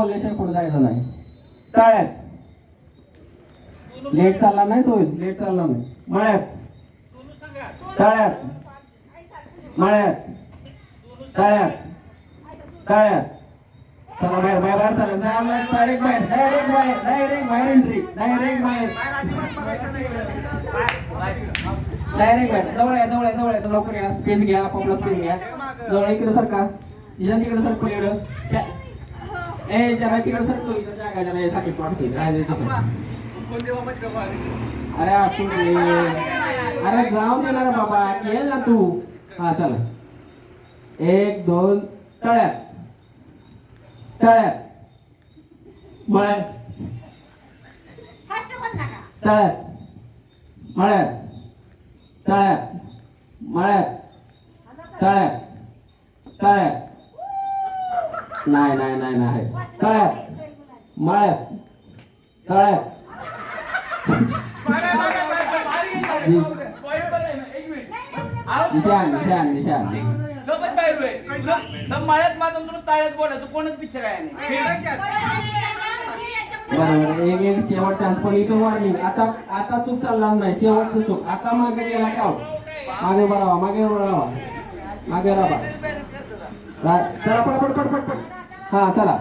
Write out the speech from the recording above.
बोलल्याशिवाय पुढे जायचं नाही. तळ्यात लेट चालला नाही, सोय लेट चालला नाही. मळ्यात तळ्यात मळ्यात तळ्यात तळ्यात. चला बाहेर बाहेर बाहेर चला. डायरेक्ट बाहेर डायरेक्ट बाहेर डायरेक्ट बाहेर एंट्री डायरेक्ट बाहेर डायरेक्ट बाहेर. जवळ या जवळ या जवळ या. लवकर या. स्पेस घ्या. आपापला स्पेस घ्या. जवळ इकडे सरका. जिजान तिकडे सरको. इकडं ए जरा तिकडे सरको. इकडे जागा जरा साकीट वाटते. अरे असू दे. अरे जाऊ दे ना बाबा. ये ना तू. हा चला. 1 2 तळ्यात तळ्यात मळ्यात तळ्यात मळ्यात तळ्यात मळ्यात तळ्यात तळ्यात. नाही नाही नाही नाही. तळ्यात मळ्यात तळ्यात. निशान निशान निशान. मळ्यात मागून तुला ताळ्यात बोलायचं कोणच पिक्चर आहे. बरोबर. एक शेवट चान्स. पण इथं वॉर्निंग. आता आता चूक चालणार नाही. शेवटचं चूक. आता मागे गेला की आउट. मागे बरावा मागे बरावा मागे राहा. चला पट पट पट पट पट. हा चला.